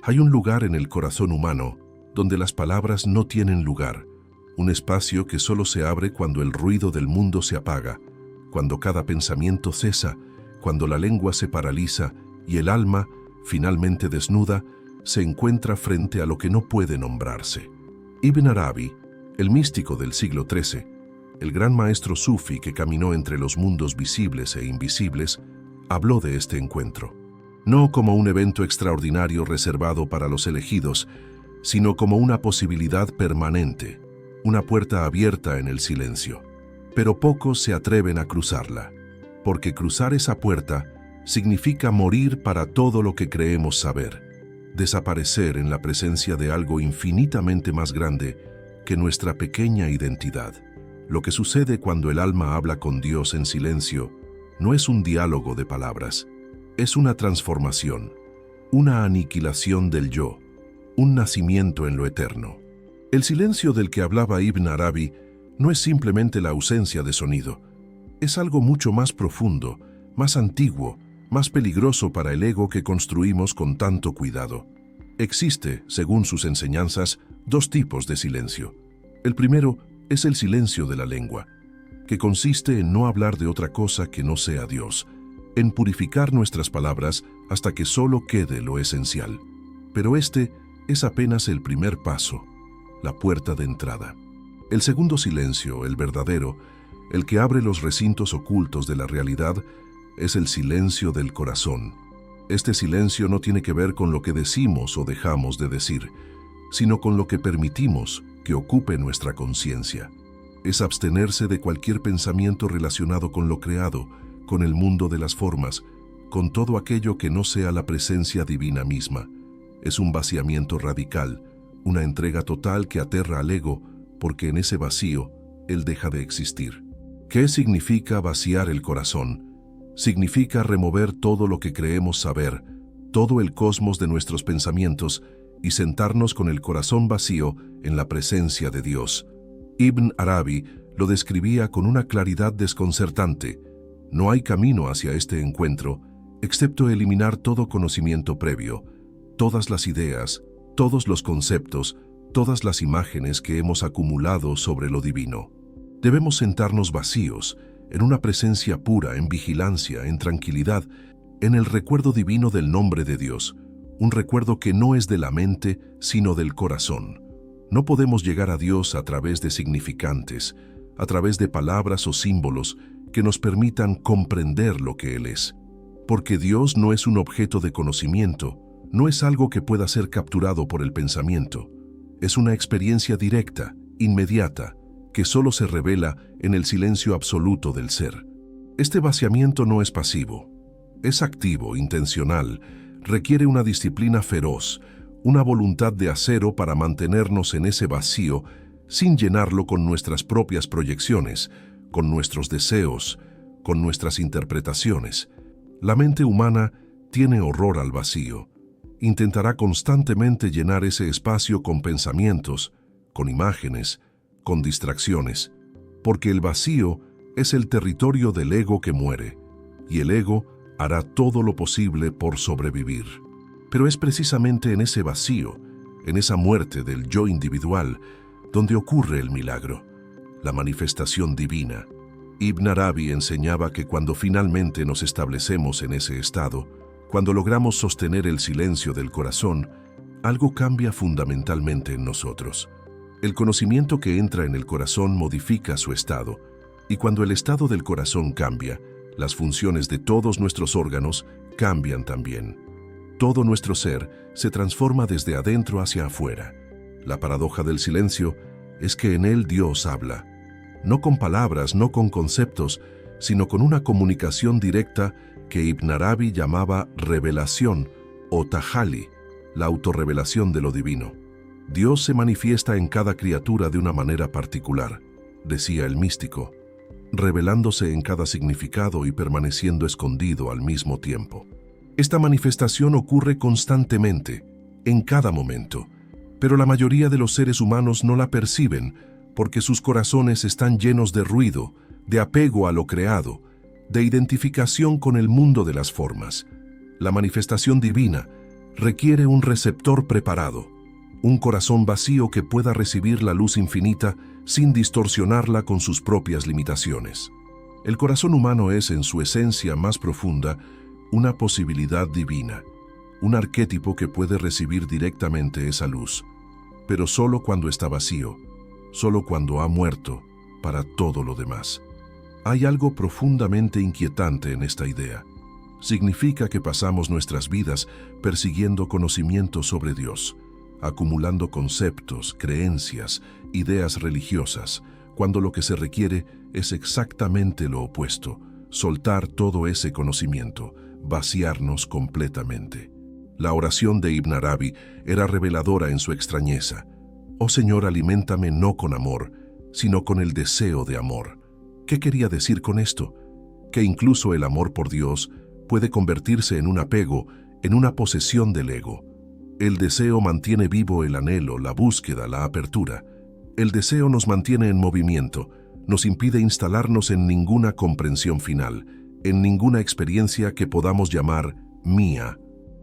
Hay un lugar en el corazón humano donde las palabras no tienen lugar, un espacio que solo se abre cuando el ruido del mundo se apaga, cuando cada pensamiento cesa, cuando la lengua se paraliza y el alma, finalmente desnuda, se encuentra frente a lo que no puede nombrarse. Ibn Arabi, el místico del siglo XIII, el gran maestro sufí que caminó entre los mundos visibles e invisibles, habló de este encuentro, no como un evento extraordinario reservado para los elegidos, sino como una posibilidad permanente, una puerta abierta en el silencio. Pero pocos se atreven a cruzarla, porque cruzar esa puerta significa morir para todo lo que creemos saber, desaparecer en la presencia de algo infinitamente más grande que nuestra pequeña identidad. Lo que sucede cuando el alma habla con Dios en silencio no es un diálogo de palabras, es una transformación, una aniquilación del yo, un nacimiento en lo eterno. El silencio del que hablaba Ibn Arabi no es simplemente la ausencia de sonido, es algo mucho más profundo, más antiguo, más peligroso para el ego que construimos con tanto cuidado. Existe, según sus enseñanzas, dos tipos de silencio. El primero es el silencio de la lengua, que consiste en no hablar de otra cosa que no sea Dios, en purificar nuestras palabras hasta que solo quede lo esencial. Pero este es apenas el primer paso, la puerta de entrada. El segundo silencio, el verdadero, el que abre los recintos ocultos de la realidad, es el silencio del corazón. Este silencio no tiene que ver con lo que decimos o dejamos de decir, sino con lo que permitimos que ocupe nuestra conciencia. Es abstenerse de cualquier pensamiento relacionado con lo creado, con el mundo de las formas, con todo aquello que no sea la presencia divina misma. Es un vaciamiento radical, una entrega total que aterra al ego, porque en ese vacío, él deja de existir. ¿Qué significa vaciar el corazón? Significa remover todo lo que creemos saber, todo el cosmos de nuestros pensamientos, y sentarnos con el corazón vacío en la presencia de Dios. Ibn Arabi lo describía con una claridad desconcertante. No hay camino hacia este encuentro, excepto eliminar todo conocimiento previo, todas las ideas, todos los conceptos, todas las imágenes que hemos acumulado sobre lo divino. Debemos sentarnos vacíos, en una presencia pura, en vigilancia, en tranquilidad, en el recuerdo divino del nombre de Dios, un recuerdo que no es de la mente, sino del corazón. No podemos llegar a Dios a través de significantes, a través de palabras o símbolos que nos permitan comprender lo que Él es. Porque Dios no es un objeto de conocimiento, no es algo que pueda ser capturado por el pensamiento. Es una experiencia directa, inmediata, que solo se revela en el silencio absoluto del ser. Este vaciamiento no es pasivo, es activo, intencional, requiere una disciplina feroz, una voluntad de acero para mantenernos en ese vacío sin llenarlo con nuestras propias proyecciones, con nuestros deseos, con nuestras interpretaciones. La mente humana tiene horror al vacío. Intentará constantemente llenar ese espacio con pensamientos, con imágenes, con distracciones, porque el vacío es el territorio del ego que muere, y el ego hará todo lo posible por sobrevivir. Pero es precisamente en ese vacío, en esa muerte del yo individual, donde ocurre el milagro, la manifestación divina. Ibn Arabi enseñaba que cuando finalmente nos establecemos en ese estado, cuando logramos sostener el silencio del corazón, algo cambia fundamentalmente en nosotros. El conocimiento que entra en el corazón modifica su estado, y cuando el estado del corazón cambia, las funciones de todos nuestros órganos cambian también. Todo nuestro ser se transforma desde adentro hacia afuera. La paradoja del silencio es que en él Dios habla, no con palabras, no con conceptos, sino con una comunicación directa que Ibn Arabi llamaba revelación o tajalli, la autorrevelación de lo divino. Dios se manifiesta en cada criatura de una manera particular, decía el místico, revelándose en cada significado y permaneciendo escondido al mismo tiempo. Esta manifestación ocurre constantemente, en cada momento, pero la mayoría de los seres humanos no la perciben porque sus corazones están llenos de ruido, de apego a lo creado, de identificación con el mundo de las formas. La manifestación divina, Requiere un receptor preparado, un corazón vacío que pueda recibir la luz infinita sin distorsionarla con sus propias limitaciones. El corazón humano es, en su esencia más profunda, una posibilidad divina, un arquetipo que puede recibir directamente esa luz, pero solo cuando está vacío, solo cuando ha muerto para todo lo demás. Hay algo profundamente inquietante en esta idea. Significa que pasamos nuestras vidas persiguiendo conocimiento sobre Dios, acumulando conceptos, creencias, ideas religiosas, cuando lo que se requiere es exactamente lo opuesto: soltar todo ese conocimiento, vaciarnos completamente. La oración de Ibn Arabi era reveladora en su extrañeza. Oh Señor, aliméntame no con amor, sino con el deseo de amor. ¿Qué quería decir con esto? Que incluso el amor por Dios puede convertirse en un apego, en una posesión del ego. El deseo mantiene vivo el anhelo, la búsqueda, la apertura. El deseo nos mantiene en movimiento, nos impide instalarnos en ninguna comprensión final, en ninguna experiencia que podamos llamar mía.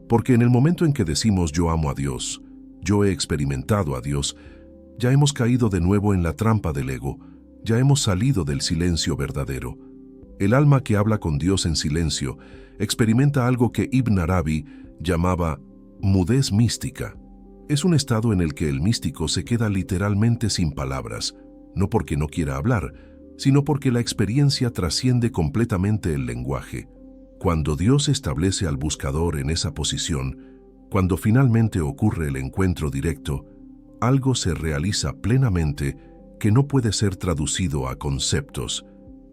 Porque en el momento en que decimos yo amo a Dios, yo he experimentado a Dios, ya hemos caído de nuevo en la trampa del ego, ya hemos salido del silencio verdadero. El alma que habla con Dios en silencio experimenta algo que Ibn Arabi llamaba mudez mística. Es un estado en el que el místico se queda literalmente sin palabras, no porque no quiera hablar, sino porque la experiencia trasciende completamente el lenguaje. Cuando Dios establece al buscador en esa posición, cuando finalmente ocurre el encuentro directo, algo se realiza plenamente que no puede ser traducido a conceptos.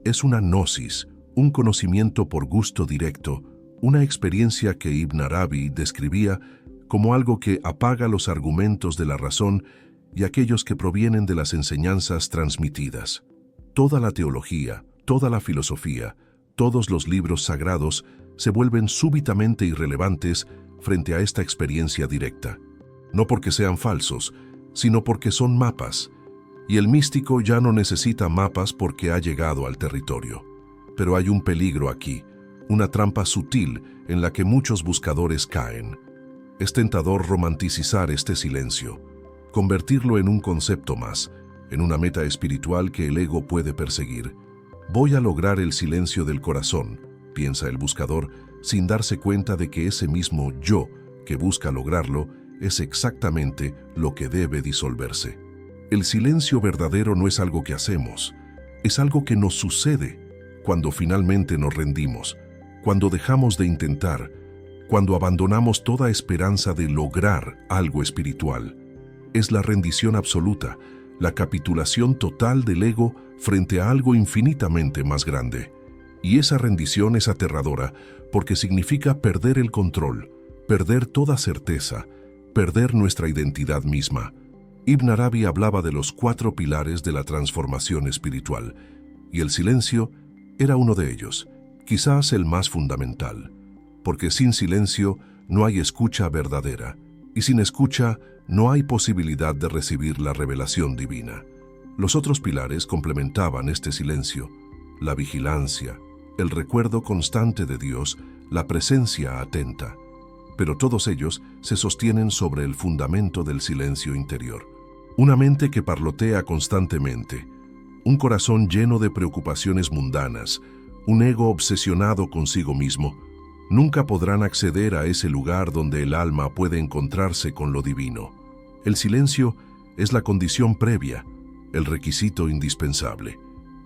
Es una gnosis, un conocimiento por gusto directo, una experiencia que Ibn Arabi describía como algo que apaga los argumentos de la razón y aquellos que provienen de las enseñanzas transmitidas. Toda la teología, toda la filosofía, todos los libros sagrados se vuelven súbitamente irrelevantes frente a esta experiencia directa. No porque sean falsos, sino porque son mapas, y el místico ya no necesita mapas porque ha llegado al territorio. Pero hay un peligro aquí, una trampa sutil en la que muchos buscadores caen. Es tentador romanticizar este silencio, convertirlo en un concepto más, en una meta espiritual que el ego puede perseguir. Voy a lograr el silencio del corazón, piensa el buscador, sin darse cuenta de que ese mismo yo que busca lograrlo es exactamente lo que debe disolverse. El silencio verdadero no es algo que hacemos, es algo que nos sucede cuando finalmente nos rendimos, cuando dejamos de intentar, cuando abandonamos toda esperanza de lograr algo espiritual. Es la rendición absoluta, la capitulación total del ego frente a algo infinitamente más grande. Y esa rendición es aterradora porque significa perder el control, perder toda certeza, perder nuestra identidad misma. Ibn Arabi hablaba de los 4 pilares de la transformación espiritual, y el silencio era uno de ellos, quizás el más fundamental, porque sin silencio no hay escucha verdadera, y sin escucha no hay posibilidad de recibir la revelación divina. Los otros pilares complementaban este silencio: la vigilancia, el recuerdo constante de Dios, la presencia atenta. Pero todos ellos se sostienen sobre el fundamento del silencio interior. Una mente que parlotea constantemente, un corazón lleno de preocupaciones mundanas, un ego obsesionado consigo mismo, nunca podrán acceder a ese lugar donde el alma puede encontrarse con lo divino. El silencio es la condición previa, el requisito indispensable.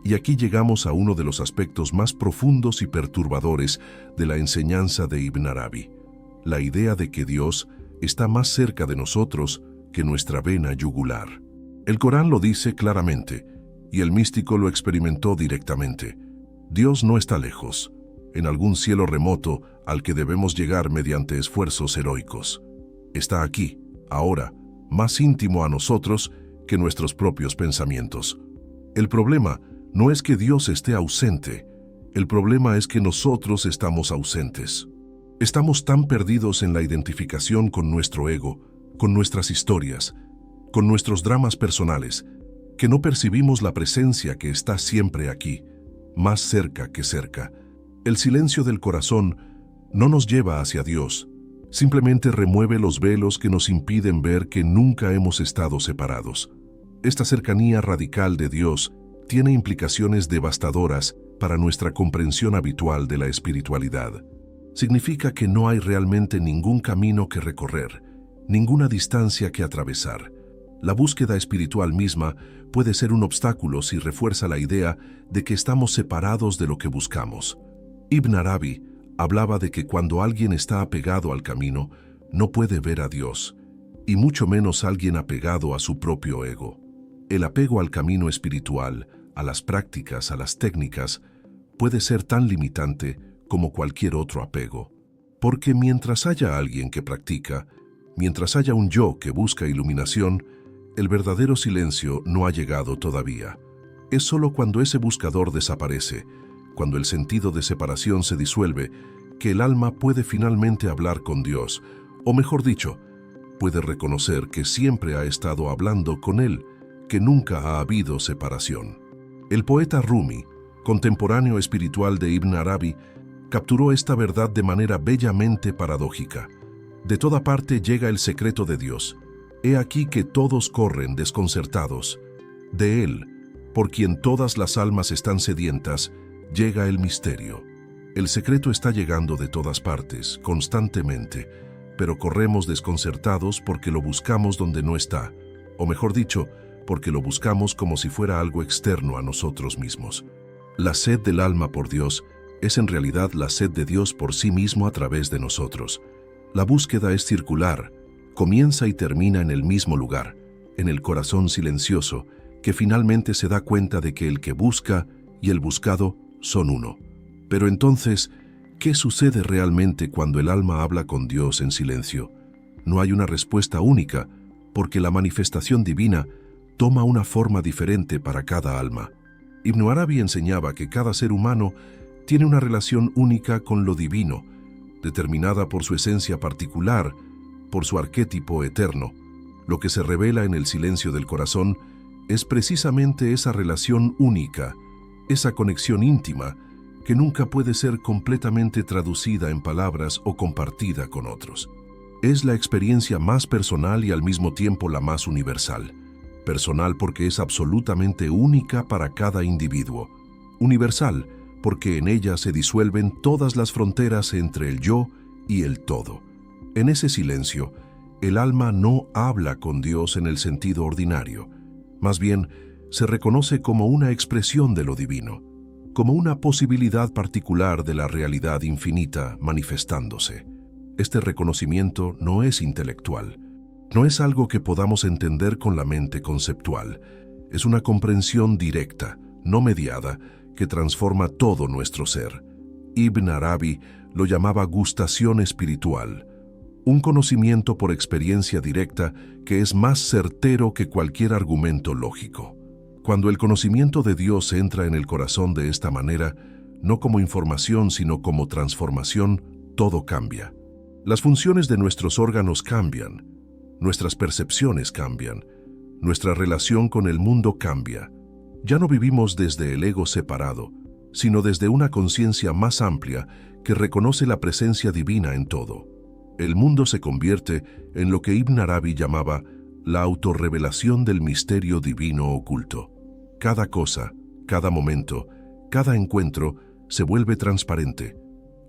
Y aquí llegamos a uno de los aspectos más profundos y perturbadores de la enseñanza de Ibn Arabi: la idea de que Dios está más cerca de nosotros que nuestra vena yugular. El Corán lo dice claramente, y el místico lo experimentó directamente. Dios no está lejos, en algún cielo remoto al que debemos llegar mediante esfuerzos heroicos. Está aquí, ahora, más íntimo a nosotros que nuestros propios pensamientos. El problema no es que Dios esté ausente, el problema es que nosotros estamos ausentes. Estamos tan perdidos en la identificación con nuestro ego, con nuestras historias, con nuestros dramas personales, que no percibimos la presencia que está siempre aquí, más cerca que cerca. El silencio del corazón no nos lleva hacia Dios, Simplemente remueve los velos que nos impiden ver que nunca hemos estado separados. Esta cercanía radical de Dios tiene implicaciones devastadoras para nuestra comprensión habitual de la espiritualidad. Significa que no hay realmente ningún camino que recorrer, ninguna distancia que atravesar. La búsqueda espiritual misma puede ser un obstáculo si refuerza la idea de que estamos separados de lo que buscamos. Ibn Arabi hablaba de que cuando alguien está apegado al camino, no puede ver a Dios, y mucho menos alguien apegado a su propio ego. El apego al camino espiritual, a las prácticas, a las técnicas, puede ser tan limitante como cualquier otro apego. Porque mientras haya alguien que practica, mientras haya un yo que busca iluminación, el verdadero silencio no ha llegado todavía. Es solo cuando ese buscador desaparece, cuando el sentido de separación se disuelve, que el alma puede finalmente hablar con Dios, o mejor dicho, puede reconocer que siempre ha estado hablando con Él, que nunca ha habido separación. El poeta Rumi, contemporáneo espiritual de Ibn Arabi, capturó esta verdad de manera bellamente paradójica. De toda parte llega el secreto de Dios. He aquí que todos corren desconcertados. De Él, por quien todas las almas están sedientas, llega el misterio. El secreto está llegando de todas partes, constantemente, pero corremos desconcertados porque lo buscamos donde no está, o mejor dicho, porque lo buscamos como si fuera algo externo a nosotros mismos. La sed del alma por Dios es en realidad la sed de Dios por sí mismo a través de nosotros. La búsqueda es circular, comienza y termina en el mismo lugar, en el corazón silencioso, que finalmente se da cuenta de que el que busca y el buscado son uno. Pero entonces, ¿qué sucede realmente cuando el alma habla con Dios en silencio? No hay una respuesta única, porque la manifestación divina toma una forma diferente para cada alma. Ibn Arabi enseñaba que cada ser humano tiene una relación única con lo divino, determinada por su esencia particular, por su arquetipo eterno. Lo que se revela en el silencio del corazón es precisamente esa relación única, esa conexión íntima que nunca puede ser completamente traducida en palabras o compartida con otros. Es la experiencia más personal y al mismo tiempo la más universal. Personal porque es absolutamente única para cada individuo. Universal porque en ella se disuelven todas las fronteras entre el yo y el todo. En ese silencio, el alma no habla con Dios en el sentido ordinario. Más bien, se reconoce como una expresión de lo divino, como una posibilidad particular de la realidad infinita manifestándose. Este reconocimiento no es intelectual, no es algo que podamos entender con la mente conceptual. Es una comprensión directa, no mediada, que transforma todo nuestro ser. Ibn Arabi lo llamaba gustación espiritual, un conocimiento por experiencia directa que es más certero que cualquier argumento lógico. Cuando el conocimiento de Dios entra en el corazón de esta manera, no como información sino como transformación, todo cambia. Las funciones de nuestros órganos cambian, nuestras percepciones cambian, nuestra relación con el mundo cambia. Ya no vivimos desde el ego separado, sino desde una conciencia más amplia que reconoce la presencia divina en todo. El mundo se convierte en lo que Ibn Arabi llamaba la autorrevelación del misterio divino oculto. Cada cosa, cada momento, cada encuentro se vuelve transparente,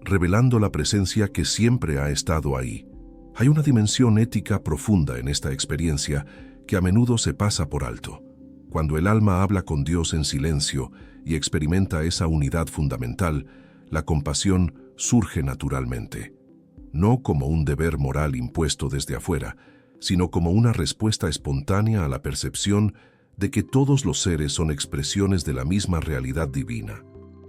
revelando la presencia que siempre ha estado ahí. Hay una dimensión ética profunda en esta experiencia que a menudo se pasa por alto. Cuando el alma habla con Dios en silencio y experimenta esa unidad fundamental, la compasión surge naturalmente. No como un deber moral impuesto desde afuera, sino como una respuesta espontánea a la percepción de que todos los seres son expresiones de la misma realidad divina.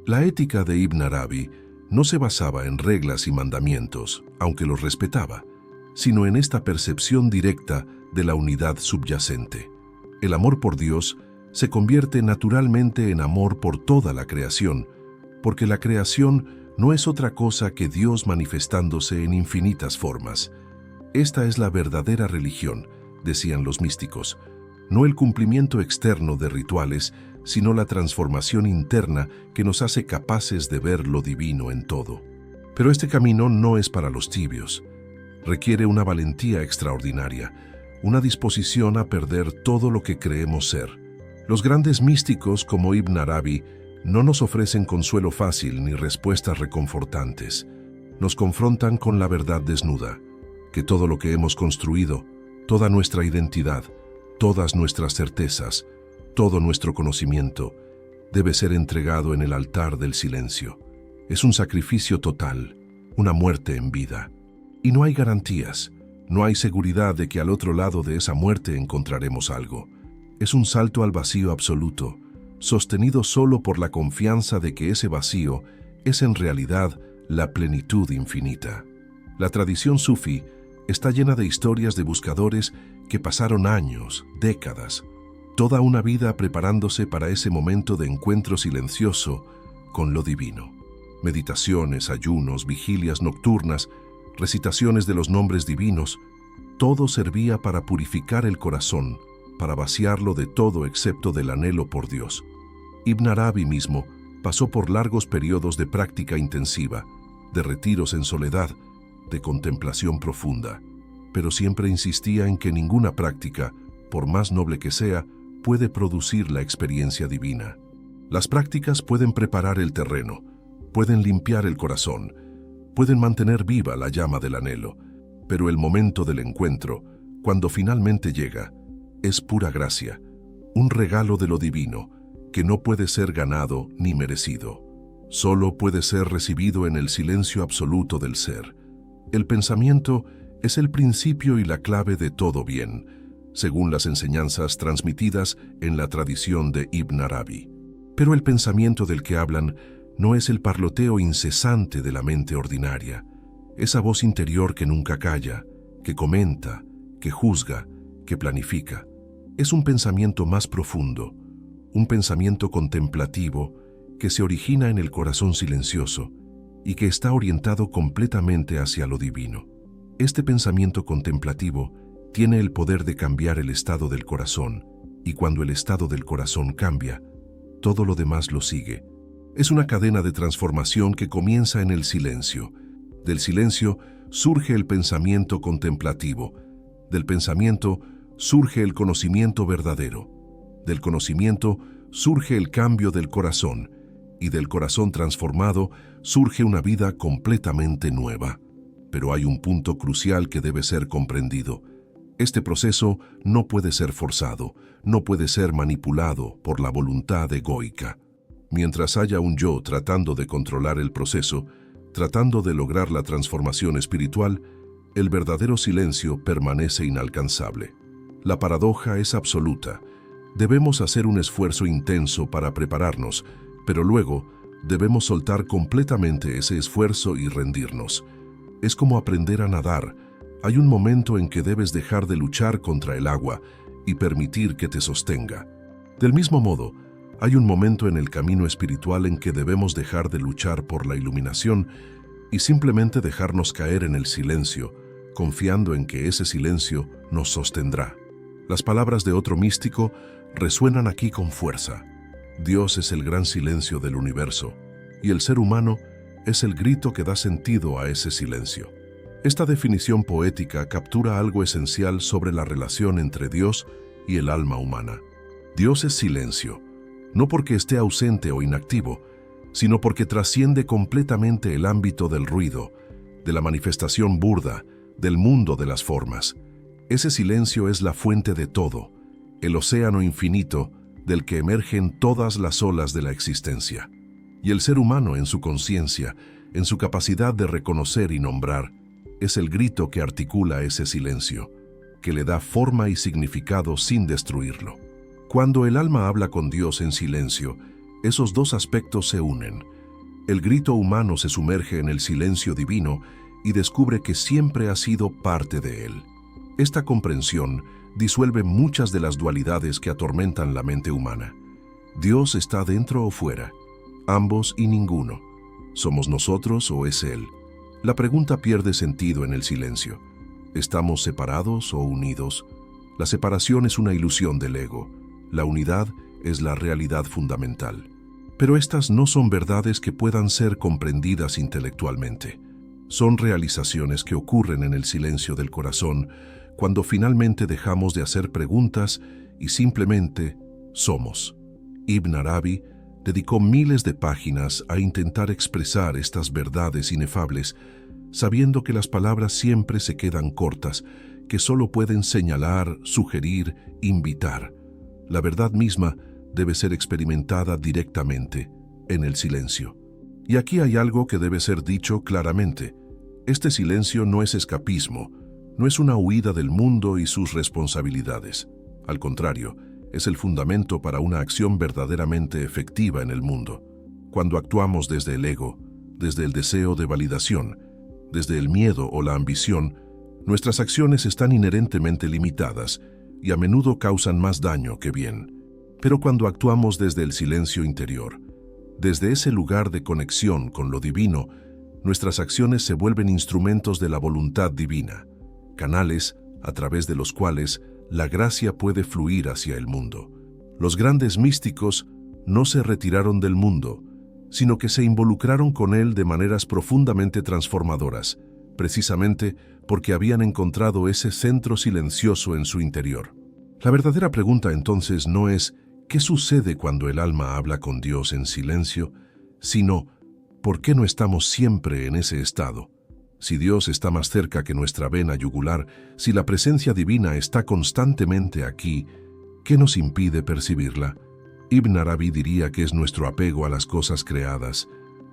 La ética de Ibn Arabi no se basaba en reglas y mandamientos, aunque los respetaba, sino en esta percepción directa de la unidad subyacente. El amor por Dios se convierte naturalmente en amor por toda la creación, porque la creación no es otra cosa que Dios manifestándose en infinitas formas. Esta es la verdadera religión, decían los místicos, no el cumplimiento externo de rituales, sino la transformación interna que nos hace capaces de ver lo divino en todo. Pero este camino no es para los tibios. Requiere una valentía extraordinaria, una disposición a perder todo lo que creemos ser. Los grandes místicos como Ibn Arabi no nos ofrecen consuelo fácil ni respuestas reconfortantes. Nos confrontan con la verdad desnuda, que todo lo que hemos construido, toda nuestra identidad, todas nuestras certezas, todo nuestro conocimiento, debe ser entregado en el altar del silencio. Es un sacrificio total, una muerte en vida. Y no hay garantías, no hay seguridad de que al otro lado de esa muerte encontraremos algo. Es un salto al vacío absoluto, sostenido solo por la confianza de que ese vacío es en realidad la plenitud infinita. La tradición sufí está llena de historias de buscadores que pasaron años, décadas, toda una vida preparándose para ese momento de encuentro silencioso con lo divino. Meditaciones, ayunos, vigilias nocturnas, recitaciones de los nombres divinos, todo servía para purificar el corazón, para vaciarlo de todo excepto del anhelo por Dios. Ibn Arabi mismo pasó por largos periodos de práctica intensiva, de retiros en soledad, de contemplación profunda, pero siempre insistía en que ninguna práctica, por más noble que sea, puede producir la experiencia divina. Las prácticas pueden preparar el terreno, pueden limpiar el corazón, pueden mantener viva la llama del anhelo, pero el momento del encuentro, cuando finalmente llega, es pura gracia, un regalo de lo divino que no puede ser ganado ni merecido. Solo puede ser recibido en el silencio absoluto del ser. El pensamiento es el principio y la clave de todo bien, según las enseñanzas transmitidas en la tradición de Ibn Arabi. Pero el pensamiento del que hablan no es el parloteo incesante de la mente ordinaria, esa voz interior que nunca calla, que comenta, que juzga, que planifica. Es un pensamiento más profundo, un pensamiento contemplativo que se origina en el corazón silencioso y que está orientado completamente hacia lo divino. Este pensamiento contemplativo tiene el poder de cambiar el estado del corazón, y cuando el estado del corazón cambia, todo lo demás lo sigue. Es una cadena de transformación que comienza en el silencio. Del silencio surge el pensamiento contemplativo. Del pensamiento surge el conocimiento verdadero. Del conocimiento surge el cambio del corazón. Y del corazón transformado surge una vida completamente nueva. Pero hay un punto crucial que debe ser comprendido. Este proceso no puede ser forzado, no puede ser manipulado por la voluntad egoica. Mientras haya un yo tratando de controlar el proceso, tratando de lograr la transformación espiritual, el verdadero silencio permanece inalcanzable. La paradoja es absoluta. Debemos hacer un esfuerzo intenso para prepararnos, pero luego debemos soltar completamente ese esfuerzo y rendirnos. Es como aprender a nadar. Hay un momento en que debes dejar de luchar contra el agua y permitir que te sostenga. Del mismo modo, hay un momento en el camino espiritual en que debemos dejar de luchar por la iluminación y simplemente dejarnos caer en el silencio, confiando en que ese silencio nos sostendrá. Las palabras de otro místico resuenan aquí con fuerza. Dios es el gran silencio del universo, y el ser humano es el grito que da sentido a ese silencio. Esta definición poética captura algo esencial sobre la relación entre Dios y el alma humana. Dios es silencio, no porque esté ausente o inactivo, sino porque trasciende completamente el ámbito del ruido, de la manifestación burda, del mundo de las formas. Ese silencio es la fuente de todo, el océano infinito del que emergen todas las olas de la existencia. Y el ser humano en su conciencia, en su capacidad de reconocer y nombrar, es el grito que articula ese silencio, que le da forma y significado sin destruirlo. Cuando el alma habla con Dios en silencio, esos dos aspectos se unen. El grito humano se sumerge en el silencio divino y descubre que siempre ha sido parte de él. Esta comprensión disuelve muchas de las dualidades que atormentan la mente humana. Dios está dentro o fuera, ambos y ninguno. ¿Somos nosotros o es Él? La pregunta pierde sentido en el silencio. ¿Estamos separados o unidos? La separación es una ilusión del ego. La unidad es la realidad fundamental. Pero estas no son verdades que puedan ser comprendidas intelectualmente. Son realizaciones que ocurren en el silencio del corazón cuando finalmente dejamos de hacer preguntas y simplemente somos. Ibn Arabi dedicó miles de páginas a intentar expresar estas verdades inefables, sabiendo que las palabras siempre se quedan cortas, que solo pueden señalar, sugerir, invitar. La verdad misma debe ser experimentada directamente, en el silencio. Y aquí hay algo que debe ser dicho claramente. Este silencio no es escapismo, no es una huida del mundo y sus responsabilidades. Al contrario, es el fundamento para una acción verdaderamente efectiva en el mundo. Cuando actuamos desde el ego, desde el deseo de validación, desde el miedo o la ambición, nuestras acciones están inherentemente limitadas y a menudo causan más daño que bien. Pero cuando actuamos desde el silencio interior, desde ese lugar de conexión con lo divino, nuestras acciones se vuelven instrumentos de la voluntad divina, canales a través de los cuales la gracia puede fluir hacia el mundo. Los grandes místicos no se retiraron del mundo, sino que se involucraron con él de maneras profundamente transformadoras, precisamente porque habían encontrado ese centro silencioso en su interior. La verdadera pregunta entonces no es ¿qué sucede cuando el alma habla con Dios en silencio?, sino ¿por qué no estamos siempre en ese estado? Si Dios está más cerca que nuestra vena yugular, si la presencia divina está constantemente aquí, ¿qué nos impide percibirla? Ibn Arabi diría que es nuestro apego a las cosas creadas,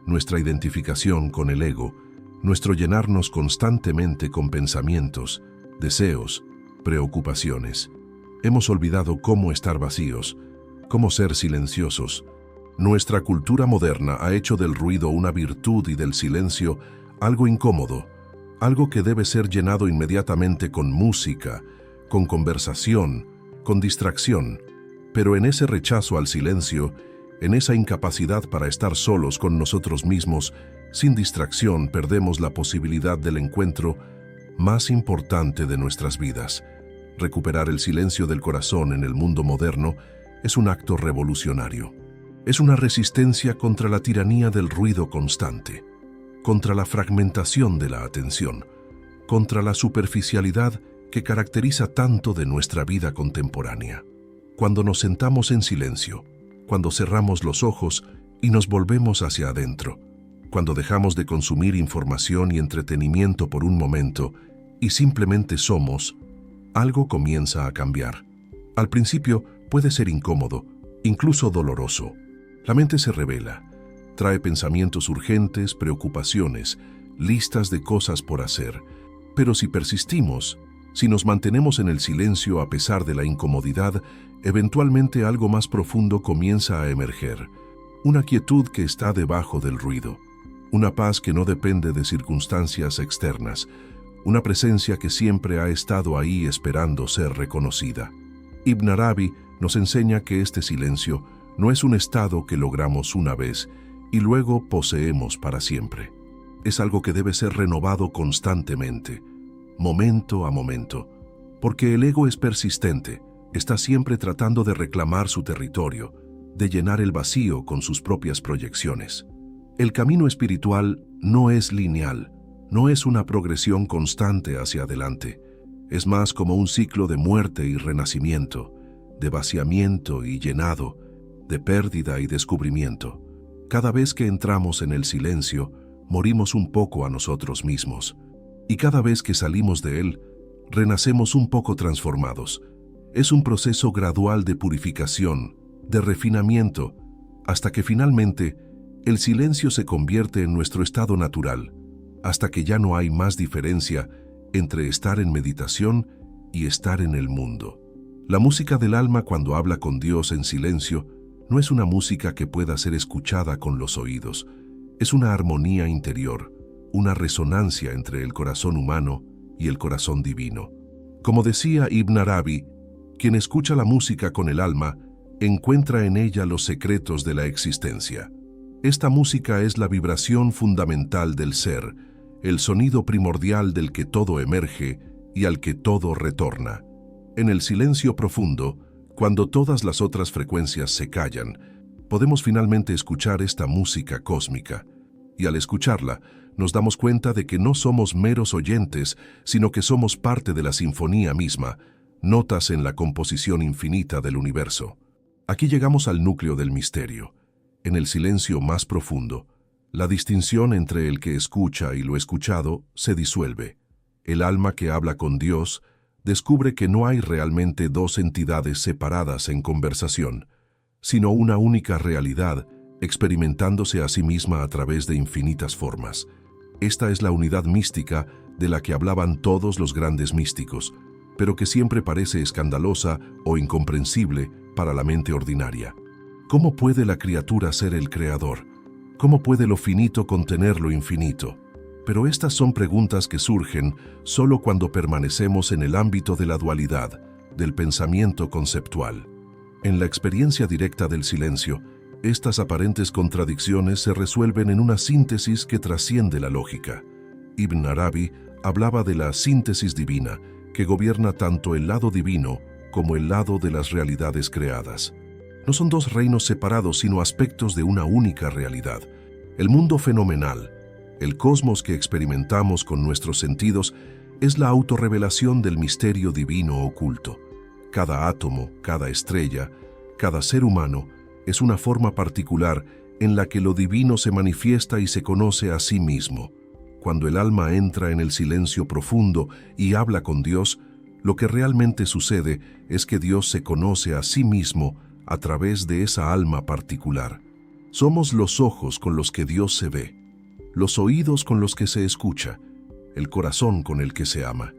nuestra identificación con el ego, nuestro llenarnos constantemente con pensamientos, deseos, preocupaciones. Hemos olvidado cómo estar vacíos, cómo ser silenciosos. Nuestra cultura moderna ha hecho del ruido una virtud y del silencio algo incómodo, algo que debe ser llenado inmediatamente con música, con conversación, con distracción. Pero en ese rechazo al silencio, en esa incapacidad para estar solos con nosotros mismos, sin distracción perdemos la posibilidad del encuentro más importante de nuestras vidas. Recuperar el silencio del corazón en el mundo moderno es un acto revolucionario. Es una resistencia contra la tiranía del ruido constante, contra la fragmentación de la atención, contra la superficialidad que caracteriza tanto de nuestra vida contemporánea. Cuando nos sentamos en silencio, cuando cerramos los ojos y nos volvemos hacia adentro, cuando dejamos de consumir información y entretenimiento por un momento y simplemente somos, algo comienza a cambiar. Al principio puede ser incómodo, incluso doloroso. La mente se revela, trae pensamientos urgentes, preocupaciones, listas de cosas por hacer. Pero si persistimos, si nos mantenemos en el silencio a pesar de la incomodidad, eventualmente algo más profundo comienza a emerger. Una quietud que está debajo del ruido, una paz que no depende de circunstancias externas, una presencia que siempre ha estado ahí esperando ser reconocida. Ibn Arabi nos enseña que este silencio no es un estado que logramos una vez y luego poseemos para siempre. Es algo que debe ser renovado constantemente, momento a momento, porque el ego es persistente, está siempre tratando de reclamar su territorio, de llenar el vacío con sus propias proyecciones. El camino espiritual no es lineal, no es una progresión constante hacia adelante, es más como un ciclo de muerte y renacimiento, de vaciamiento y llenado, de pérdida y descubrimiento. Cada vez que entramos en el silencio, morimos un poco a nosotros mismos, y cada vez que salimos de él, renacemos un poco transformados. Es un proceso gradual de purificación, de refinamiento, hasta que finalmente el silencio se convierte en nuestro estado natural, hasta que ya no hay más diferencia entre estar en meditación y estar en el mundo. La música del alma cuando habla con Dios en silencio no es una música que pueda ser escuchada con los oídos, es una armonía interior, una resonancia entre el corazón humano y el corazón divino. Como decía Ibn Arabi, quien escucha la música con el alma encuentra en ella los secretos de la existencia. Esta música es la vibración fundamental del ser, el sonido primordial del que todo emerge y al que todo retorna. En el silencio profundo, cuando todas las otras frecuencias se callan, podemos finalmente escuchar esta música cósmica. y al escucharla, nos damos cuenta de que no somos meros oyentes, sino que somos parte de la sinfonía misma, notas en la composición infinita del universo. Aquí llegamos al núcleo del misterio. En el silencio más profundo, la distinción entre el que escucha y lo escuchado se disuelve. El alma que habla con Dios descubre que no hay realmente dos entidades separadas en conversación, sino una única realidad experimentándose a sí misma a través de infinitas formas. Esta es la unidad mística de la que hablaban todos los grandes místicos, pero que siempre parece escandalosa o incomprensible para la mente ordinaria. ¿Cómo puede la criatura ser el creador? ¿Cómo puede lo finito contener lo infinito? Pero estas son preguntas que surgen solo cuando permanecemos en el ámbito de la dualidad, del pensamiento conceptual. En la experiencia directa del silencio, estas aparentes contradicciones se resuelven en una síntesis que trasciende la lógica. Ibn Arabi hablaba de la síntesis divina, que gobierna tanto el lado divino como el lado de las realidades creadas. No son dos reinos separados, sino aspectos de una única realidad. El mundo fenomenal, el cosmos que experimentamos con nuestros sentidos, es la autorrevelación del misterio divino oculto. Cada átomo, cada estrella, cada ser humano es una forma particular en la que lo divino se manifiesta y se conoce a sí mismo. Cuando el alma entra en el silencio profundo y habla con Dios, lo que realmente sucede es que Dios se conoce a sí mismo a través de esa alma particular. Somos los ojos con los que Dios se ve, los oídos con los que se escucha, el corazón con el que se ama.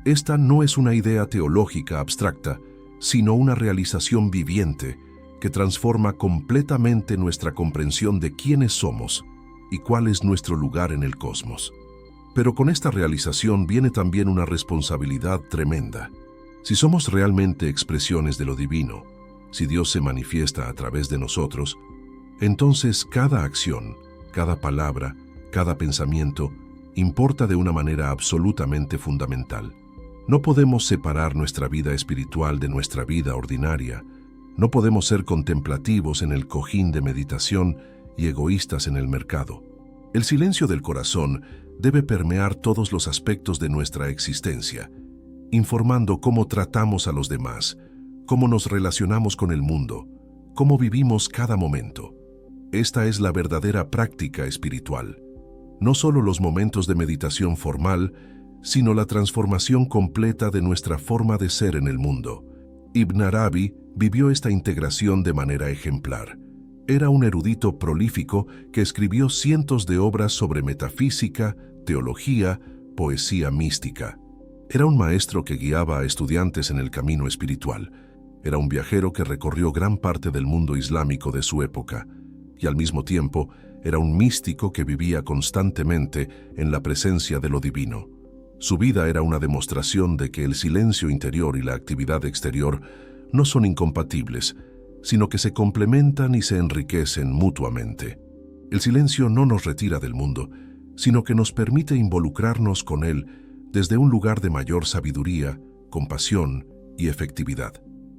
Esta no es una idea teológica abstracta, sino una realización viviente que transforma completamente nuestra comprensión de quiénes somos y cuál es nuestro lugar en el cosmos. Pero con esta realización viene también una responsabilidad tremenda. Si somos realmente expresiones de lo divino, si Dios se manifiesta a través de nosotros, entonces cada acción, cada palabra, cada pensamiento importa de una manera absolutamente fundamental. No podemos separar nuestra vida espiritual de nuestra vida ordinaria. No podemos ser contemplativos en el cojín de meditación y egoístas en el mercado. El silencio del corazón debe permear todos los aspectos de nuestra existencia, informando cómo tratamos a los demás, cómo nos relacionamos con el mundo, cómo vivimos cada momento. Esta es la verdadera práctica espiritual. No solo los momentos de meditación formal, sino la transformación completa de nuestra forma de ser en el mundo. Ibn Arabi vivió esta integración de manera ejemplar. Era un erudito prolífico que escribió cientos de obras sobre metafísica, teología, poesía mística. Era un maestro que guiaba a estudiantes en el camino espiritual. Era un viajero que recorrió gran parte del mundo islámico de su época. Y al mismo tiempo, era un místico que vivía constantemente en la presencia de lo divino. Su vida era una demostración de que el silencio interior y la actividad exterior no son incompatibles, sino que se complementan y se enriquecen mutuamente. El silencio no nos retira del mundo, sino que nos permite involucrarnos con él desde un lugar de mayor sabiduría, compasión y efectividad.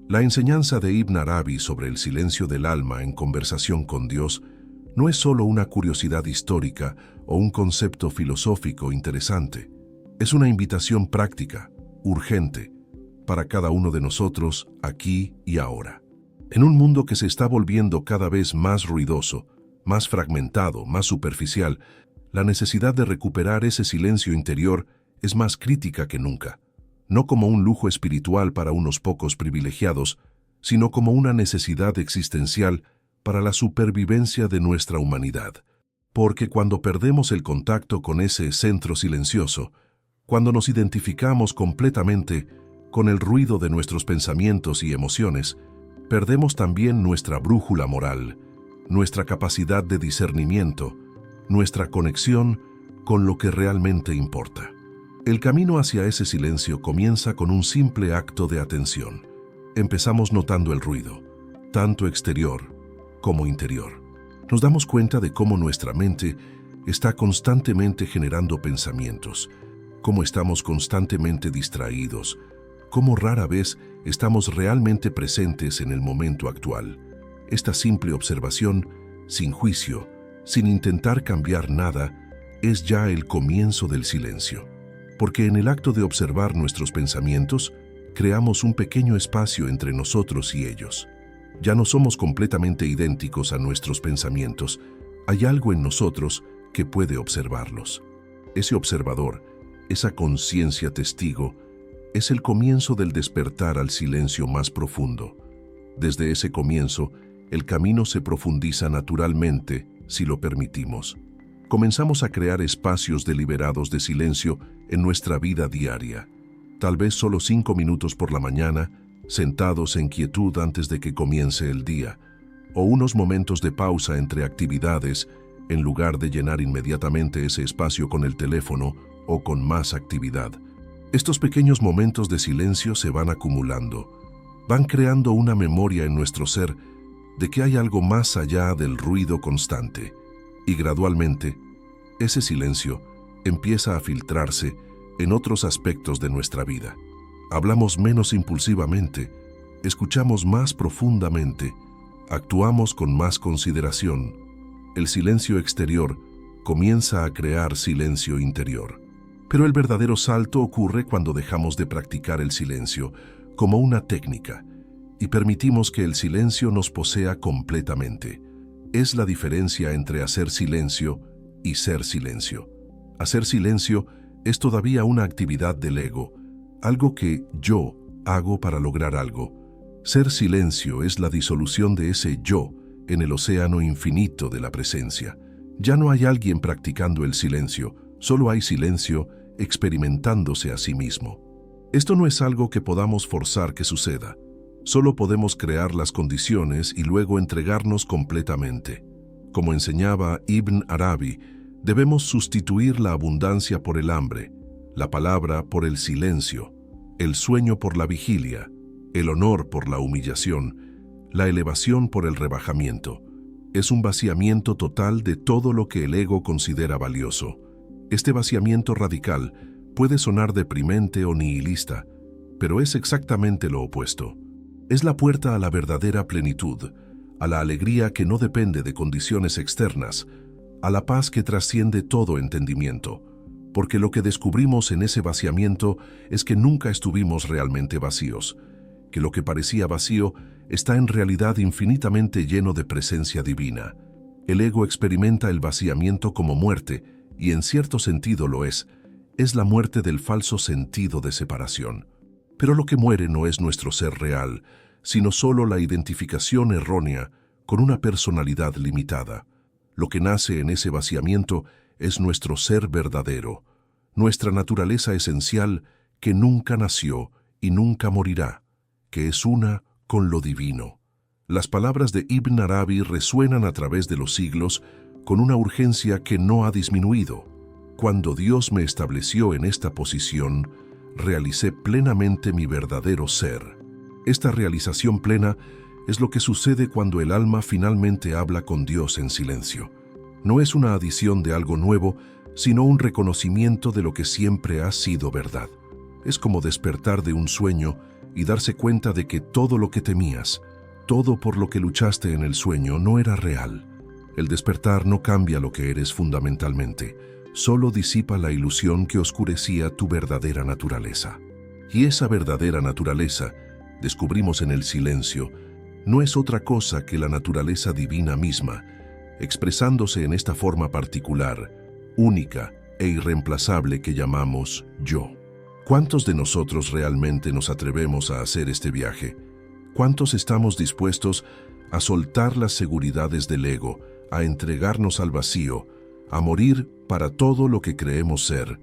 La enseñanza de Ibn Arabi sobre el silencio del alma en conversación con Dios no es solo una curiosidad histórica o un concepto filosófico interesante. Es una invitación práctica, urgente, para cada uno de nosotros aquí y ahora. En un mundo que se está volviendo cada vez más ruidoso, más fragmentado, más superficial, la necesidad de recuperar ese silencio interior es más crítica que nunca. No como un lujo espiritual para unos pocos privilegiados, sino como una necesidad existencial para la supervivencia de nuestra humanidad. Porque cuando perdemos el contacto con ese centro silencioso, cuando nos identificamos completamente con el ruido de nuestros pensamientos y emociones, perdemos también nuestra brújula moral, nuestra capacidad de discernimiento, nuestra conexión con lo que realmente importa. El camino hacia ese silencio comienza con un simple acto de atención. Empezamos notando el ruido, tanto exterior como interior. Nos damos cuenta de cómo nuestra mente está constantemente generando pensamientos, cómo estamos constantemente distraídos, cómo rara vez estamos realmente presentes en el momento actual. Esta simple observación, sin juicio, sin intentar cambiar nada, es ya el comienzo del silencio. Porque en el acto de observar nuestros pensamientos, creamos un pequeño espacio entre nosotros y ellos. Ya no somos completamente idénticos a nuestros pensamientos. Hay algo en nosotros que puede observarlos. Ese observador, esa conciencia testigo, es el comienzo del despertar al silencio más profundo. Desde ese comienzo, el camino se profundiza naturalmente, si lo permitimos. Comenzamos a crear espacios deliberados de silencio en nuestra vida diaria. Tal vez solo 5 minutos por la mañana, sentados en quietud antes de que comience el día, o unos momentos de pausa entre actividades, en lugar de llenar inmediatamente ese espacio con el teléfono o con más actividad. Estos pequeños momentos de silencio se van acumulando, van creando una memoria en nuestro ser de que hay algo más allá del ruido constante. Y gradualmente, ese silencio empieza a filtrarse en otros aspectos de nuestra vida. Hablamos menos impulsivamente, escuchamos más profundamente, actuamos con más consideración. El silencio exterior comienza a crear silencio interior. Pero el verdadero salto ocurre cuando dejamos de practicar el silencio como una técnica y permitimos que el silencio nos posea completamente. Es la diferencia entre hacer silencio y ser silencio. Hacer silencio es todavía una actividad del ego, algo que yo hago para lograr algo. Ser silencio es la disolución de ese yo en el océano infinito de la presencia. Ya no hay alguien practicando el silencio, solo hay silencio experimentándose a sí mismo. Esto no es algo que podamos forzar que suceda. Solo podemos crear las condiciones y luego entregarnos completamente. Como enseñaba Ibn Arabi, debemos sustituir la abundancia por el hambre, la palabra por el silencio, el sueño por la vigilia, el honor por la humillación, la elevación por el rebajamiento. Es un vaciamiento total de todo lo que el ego considera valioso. Este vaciamiento radical puede sonar deprimente o nihilista, pero es exactamente lo opuesto. Es la puerta a la verdadera plenitud, a la alegría que no depende de condiciones externas, a la paz que trasciende todo entendimiento, porque lo que descubrimos en ese vaciamiento es que nunca estuvimos realmente vacíos, que lo que parecía vacío está en realidad infinitamente lleno de presencia divina. El ego experimenta el vaciamiento como muerte, y en cierto sentido lo es la muerte del falso sentido de separación. Pero lo que muere no es nuestro ser real, sino solo la identificación errónea con una personalidad limitada. Lo que nace en ese vaciamiento es nuestro ser verdadero, nuestra naturaleza esencial que nunca nació y nunca morirá, que es una con lo divino. Las palabras de Ibn Arabi resuenan a través de los siglos con una urgencia que no ha disminuido. Cuando Dios me estableció en esta posición, realicé plenamente mi verdadero ser. Esta realización plena es lo que sucede cuando el alma finalmente habla con Dios en silencio. No es una adición de algo nuevo, sino un reconocimiento de lo que siempre ha sido verdad. Es como despertar de un sueño y darse cuenta de que todo lo que temías, todo por lo que luchaste en el sueño, no era real. El despertar no cambia lo que eres fundamentalmente, solo disipa la ilusión que oscurecía tu verdadera naturaleza. Y esa verdadera naturaleza, descubrimos en el silencio, no es otra cosa que la naturaleza divina misma, expresándose en esta forma particular, única e irreemplazable que llamamos yo. ¿Cuántos de nosotros realmente nos atrevemos a hacer este viaje? ¿Cuántos estamos dispuestos a soltar las seguridades del ego, a entregarnos al vacío, a morir para todo lo que creemos ser?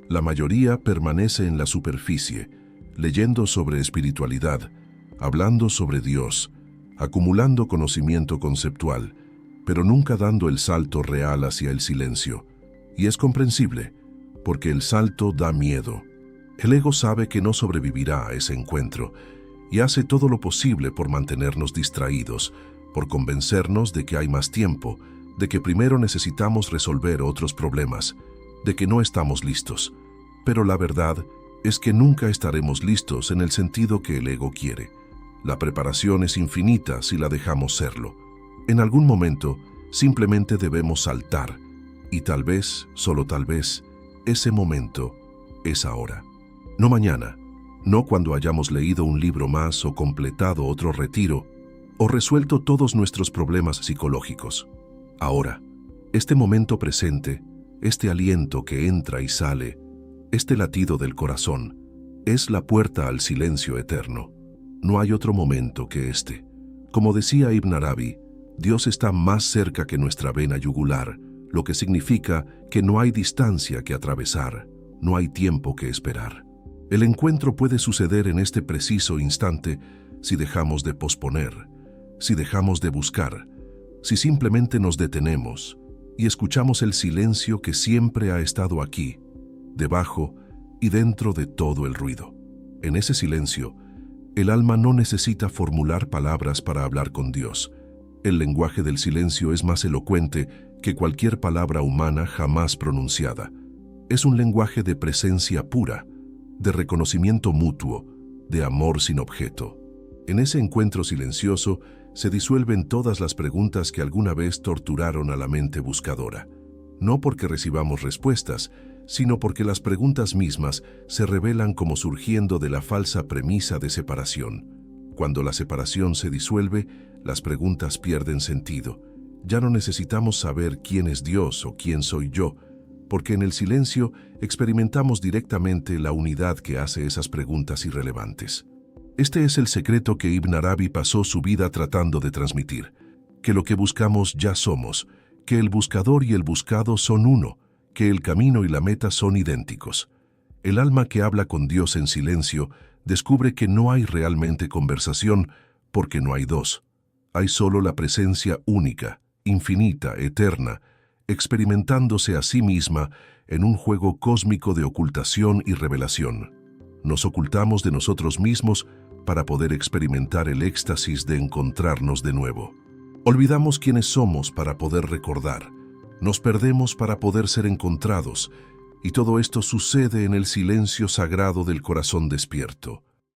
La mayoría permanece en la superficie, leyendo sobre espiritualidad, hablando sobre Dios, acumulando conocimiento conceptual, pero nunca dando el salto real hacia el silencio. Y es comprensible, porque el salto da miedo. El ego sabe que no sobrevivirá a ese encuentro y hace todo lo posible por mantenernos distraídos, por convencernos de que hay más tiempo, de que primero necesitamos resolver otros problemas, de que no estamos listos. Pero la verdad es que nunca estaremos listos en el sentido que el ego quiere. La preparación es infinita si la dejamos serlo. En algún momento, Simplemente debemos saltar, y tal vez, solo tal vez, ese momento es ahora. No mañana, no cuando hayamos leído un libro más o completado otro retiro, o resuelto todos nuestros problemas psicológicos. Ahora, este momento presente, este aliento que entra y sale, este latido del corazón, es la puerta al silencio eterno. No hay otro momento que este. Como decía Ibn Arabi, Dios está más cerca que nuestra vena yugular, lo que significa que no hay distancia que atravesar, no hay tiempo que esperar. El encuentro puede suceder en este preciso instante si dejamos de posponer, si dejamos de buscar, si simplemente nos detenemos y escuchamos el silencio que siempre ha estado aquí, debajo y dentro de todo el ruido. En ese silencio, el alma no necesita formular palabras para hablar con Dios. El lenguaje del silencio es más elocuente que cualquier palabra humana jamás pronunciada. Es un lenguaje de presencia pura, de reconocimiento mutuo, de amor sin objeto. En ese encuentro silencioso se disuelven todas las preguntas que alguna vez torturaron a la mente buscadora. No porque recibamos respuestas, sino porque las preguntas mismas se revelan como surgiendo de la falsa premisa de separación. Cuando la separación se disuelve, las preguntas pierden sentido. Ya no necesitamos saber quién es Dios o quién soy yo, porque en el silencio experimentamos directamente la unidad que hace esas preguntas irrelevantes. Este es el secreto que Ibn Arabi pasó su vida tratando de transmitir, que lo que buscamos ya somos, que el buscador y el buscado son uno, que el camino y la meta son idénticos. El alma que habla con Dios en silencio descubre que no hay realmente conversación porque no hay dos. Hay solo la presencia única, infinita, eterna, experimentándose a sí misma en un juego cósmico de ocultación y revelación. Nos ocultamos de nosotros mismos para poder experimentar el éxtasis de encontrarnos de nuevo. Olvidamos quiénes somos para poder recordar. Nos perdemos para poder ser encontrados, y todo esto sucede en el silencio sagrado del corazón despierto.